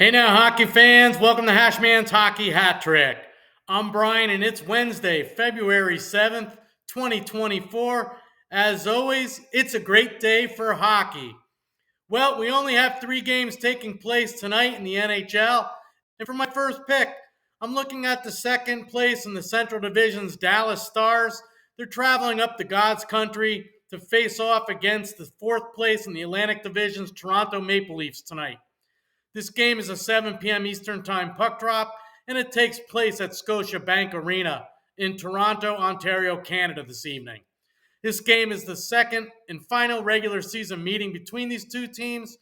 Hey now, hockey fans. Welcome to Hashmans Hockey Hat-trick. I'm Brian, and it's Wednesday, February 7th, 2024. As always, it's a great day for hockey. Well, we only have 3 games taking place tonight in the NHL. And for my first pick, I'm looking at the second place in the Central Division's Dallas Stars. They're traveling up to God's country to face off against the 4th place in the Atlantic Division's Toronto Maple Leafs tonight. This game is a 7 p.m. Eastern Time puck drop, and it takes place at Scotiabank Arena in Toronto, Ontario, Canada this evening. This game is the second and final regular season meeting between these two teams,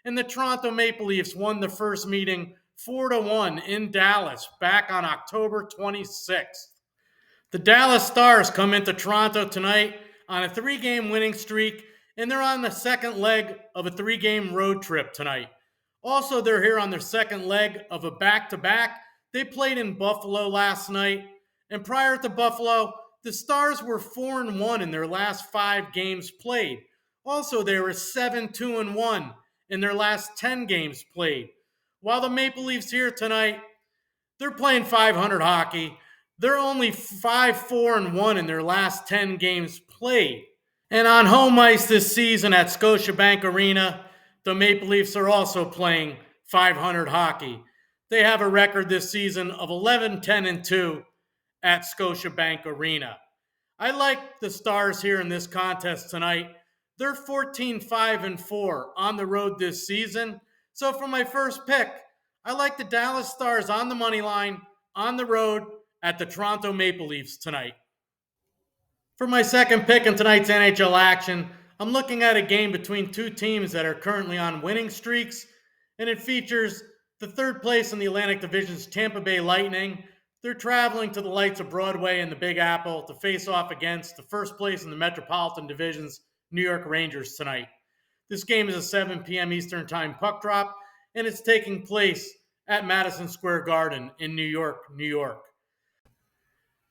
and the Toronto Maple Leafs won the first meeting 4-1 in Dallas back on October 26th. The Dallas Stars come into Toronto tonight on a 3-game winning streak, and they're on the second leg of a 3-game road trip tonight. Also, they're here on their second leg of a back-to-back. They played in Buffalo last night, and prior to Buffalo, the Stars were 4-1 in their last 5 games played. Also, they were 7-2-1 in their last 10 games played. While the Maple Leafs here tonight, they're playing 500 hockey. They're only 5-4-1 in their last 10 games played. And on home ice this season at Scotiabank Arena, the Maple Leafs are also playing 500 hockey. They have a record this season of 11-10-2 at Scotiabank Arena. I like the Stars here in this contest tonight. They're 14-5-4 on the road this season. So for my first pick, I like the Dallas Stars on the money line on the road at the Toronto Maple Leafs tonight. For my second pick in tonight's NHL action, I'm looking at a game between two teams that are currently on winning streaks, and it features the 3rd place in the Atlantic Division's Tampa Bay Lightning. They're traveling to the lights of Broadway and the Big Apple to face off against the 1st place in the Metropolitan Division's New York Rangers tonight. This game is a 7 p.m. Eastern Time puck drop, and it's taking place at Madison Square Garden in New York, New York.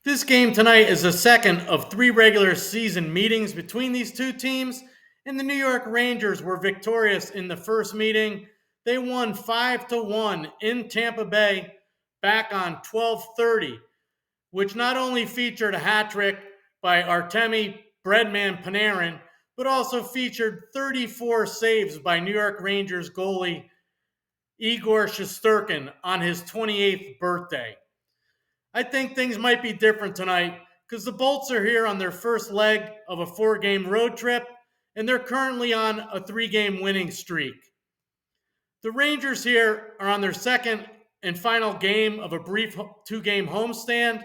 This game tonight is the second of 3 regular season meetings between these two teams, and the New York Rangers were victorious in the first meeting. They won 5-1 in Tampa Bay back on 12/30, which not only featured a hat trick by Artemi Breadman Panarin, but also featured 34 saves by New York Rangers goalie Igor Shesterkin on his 28th birthday. I think things might be different tonight because the Bolts are here on their first leg of a 4-game road trip, and they're currently on a 3-game winning streak. The Rangers here are on their second and final game of a brief 2-game homestand.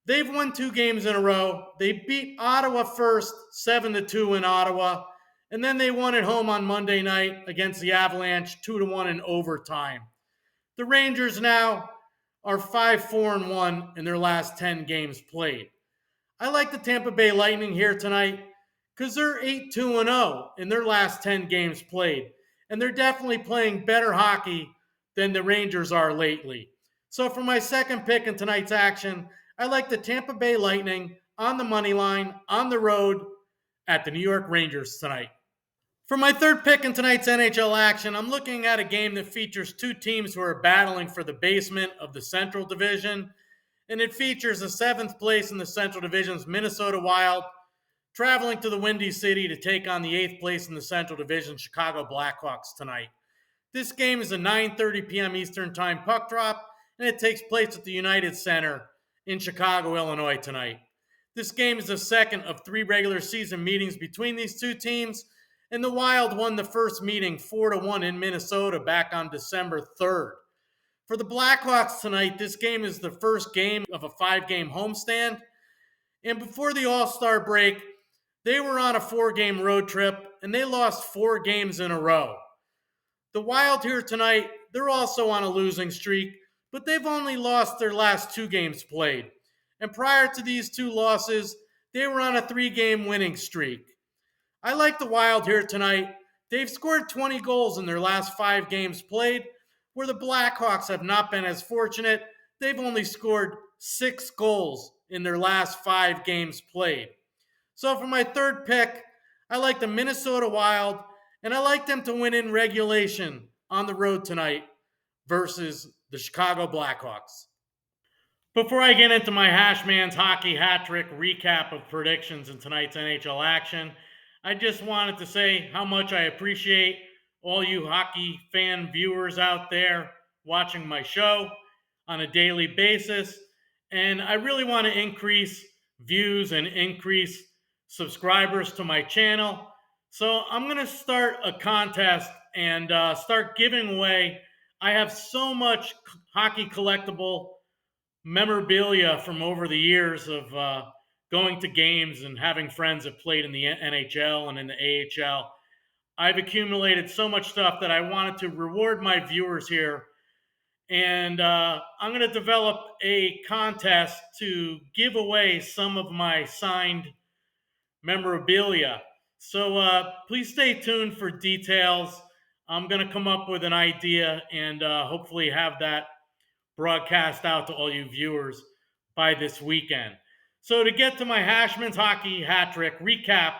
They've won 2 games in a row. They beat Ottawa first, 7-2 in Ottawa, and then they won at home on Monday night against the Avalanche, 2-1 in overtime. The Rangers now are 5-4-1 in their last 10 games played. I like the Tampa Bay Lightning here tonight because they're 8-2-0 in their last 10 games played, and they're definitely playing better hockey than the Rangers are lately. So for my second pick in tonight's action, I like the Tampa Bay Lightning on the money line, on the road at the New York Rangers tonight. For my third pick in tonight's NHL action, I'm looking at a game that features 2 teams who are battling for the basement of the Central Division, and it features the 7th place in the Central Division's Minnesota Wild traveling to the Windy City to take on the 8th place in the Central Division's Chicago Blackhawks tonight. This game is a 9:30 p.m. Eastern Time puck drop, and it takes place at the United Center in Chicago, Illinois tonight. This game is the second of 3 regular season meetings between these two teams, and the Wild won the first meeting 4-1 in Minnesota back on December 3rd. For the Blackhawks tonight, this game is the first game of a 5-game homestand. And before the All-Star break, they were on a 4-game road trip, and they lost 4 games in a row. The Wild here tonight, they're also on a losing streak, but they've only lost their last 2 games played. And prior to these 2 losses, they were on a 3-game winning streak. I like the Wild here tonight. They've scored 20 goals in their last 5 games played, where the Blackhawks have not been as fortunate. They've only scored 6 goals in their last 5 games played. So for my third pick, I like the Minnesota Wild, and I like them to win in regulation on the road tonight versus the Chicago Blackhawks. Before I get into my Hashmans Hockey Hat-trick recap of predictions in tonight's NHL action, I just wanted to say how much I appreciate all you hockey fan viewers out there watching my show on a daily basis. And I really want to increase views and increase subscribers to my channel. So I'm going to start a contest and start giving away. I have so much hockey collectible memorabilia from over the years of going to games and having friends that played in the NHL and in the AHL. I've accumulated so much stuff that I wanted to reward my viewers here. And I'm going to develop a contest to give away some of my signed memorabilia. So please stay tuned for details. I'm going to come up with an idea and hopefully have that broadcast out to all you viewers by this weekend. So to get to my Hashman's Hockey Hat-trick recap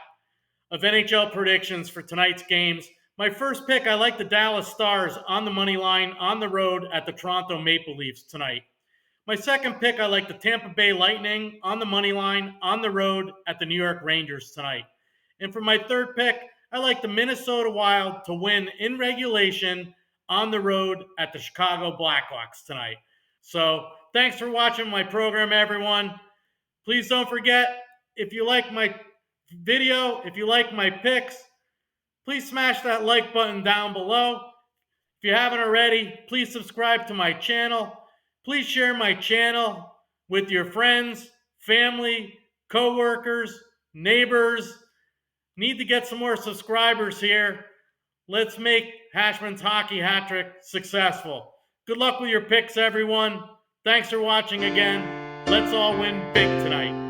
of NHL predictions for tonight's games, my first pick, I like the Dallas Stars on the money line on the road at the Toronto Maple Leafs tonight. My second pick, I like the Tampa Bay Lightning on the money line on the road at the New York Rangers tonight. And for my third pick, I like the Minnesota Wild to win in regulation on the road at the Chicago Blackhawks tonight. So thanks for watching my program, everyone. Please don't forget, if you like my video, if you like my picks, please smash that like button down below. If you haven't already, please subscribe to my channel. Please share my channel with your friends, family, co-workers, neighbors. Need to get some more subscribers here. Let's make Hashman's Hockey Hat-trick successful. Good luck with your picks, everyone. Thanks for watching again. Let's all win big tonight.